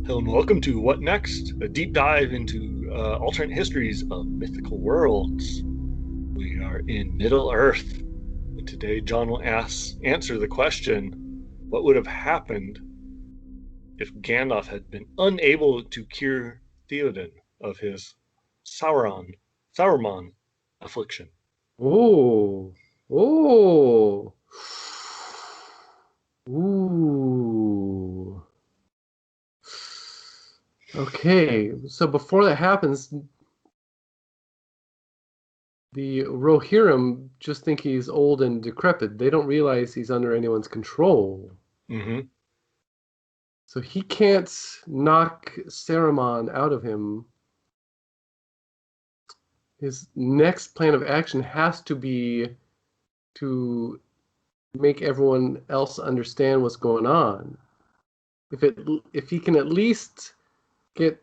Hello and welcome to What Next? A deep dive into alternate histories of mythical worlds. We are in Middle Earth, and today John will answer the question, what would have happened if Gandalf had been unable to cure Theoden of his Sauron affliction? Oh, oh, ooh. Okay, so before that happens, the Rohirrim just think he's old and decrepit. They don't realize he's under anyone's control. Mm-hmm. So he can't knock Saruman out of him. His next plan of action has to be to make everyone else understand what's going on. If he can at least get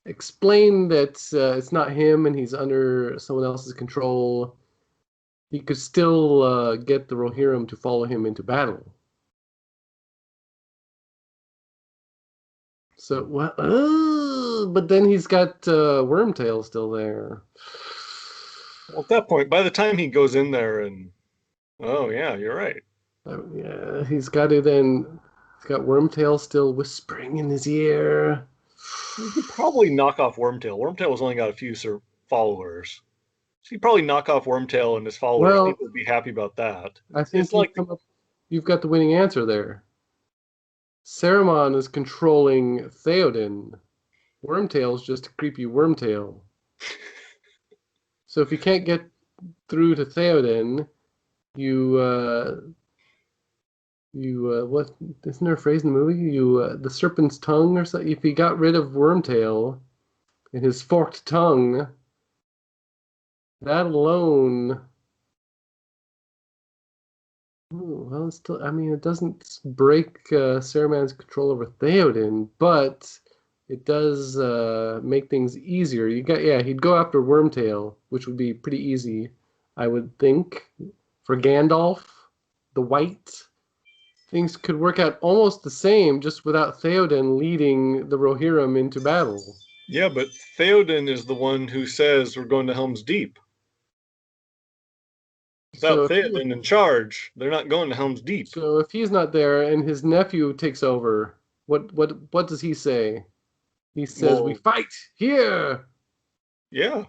explain that it's not him and he's under someone else's control, he could still get the Rohirrim to follow him into battle. So, well, but then he's got Wormtail still there. Well, at that point, by the time he goes in there and, oh yeah, you're right. Yeah, he's got to then. He's got Wormtail still whispering in his ear. He could probably knock off Wormtail. Wormtail's only got a few followers. So you probably knock off Wormtail and his followers. Well, People would be happy about that. I It's think like, you've got the winning answer there. Saruman is controlling Theoden. Wormtail's just a creepy Wormtail. So if you can't get through to Theoden, you what isn't there a phrase in the movie? You the serpent's tongue or something. If you got rid of Wormtail and his forked tongue, that alone. Well, it's still. I mean, it doesn't break Saruman's control over Theoden, but it does make things easier. Yeah, he'd go after Wormtail, which would be pretty easy, I would think, for Gandalf, the White. Things could work out almost the same, just without Theoden leading the Rohirrim into battle. yeah, but Theoden is the one who says we're going to Helm's Deep. So Without if he, Theoden in charge, they're not going to Helm's Deep. so if he's not there and his nephew takes over, what does he say? He says, "We Well, fight here." yeah.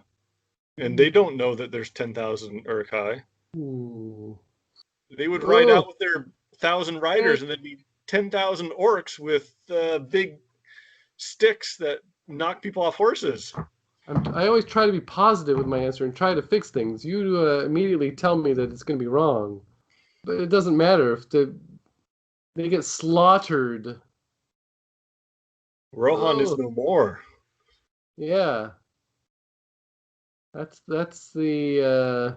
And they don't know that there's 10,000 Uruk-hai. Ooh. They would ride Oh, out with their 1,000 riders dang. and there'd be 10,000 orcs with big sticks that knock people off horses. I always try to be positive with my answer and try to fix things. You immediately tell me that it's going to be wrong, but it doesn't matter if they get slaughtered. Rohan is Oh, no more. yeah. That's the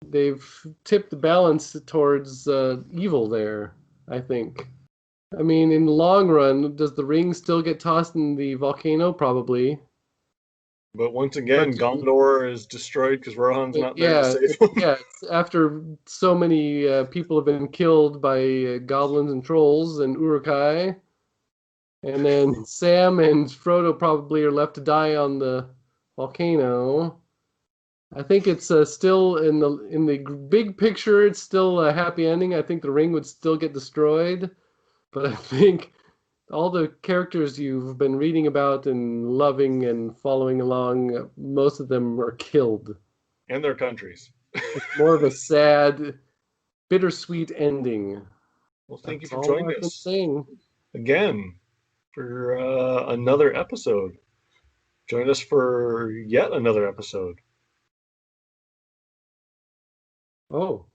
they've tipped the balance towards evil there, I think. I mean, in the long run, does the ring still get tossed in the volcano? Probably. But once But again, Gondor is destroyed because Rohan's not there to yeah, save them. it's after so many people have been killed by goblins and trolls and Uruk-hai, and then Sam and Frodo probably are left to die on the volcano. I think it's still in the big picture. It's still a happy ending. I think the ring would still get destroyed, but I think all the characters you've been reading about and loving and following along, most of them are killed. And their countries. It's more of a sad, bittersweet ending. Well, thank you That's for all joining I've been us saying. again for another episode. Join us for yet another episode. Oh.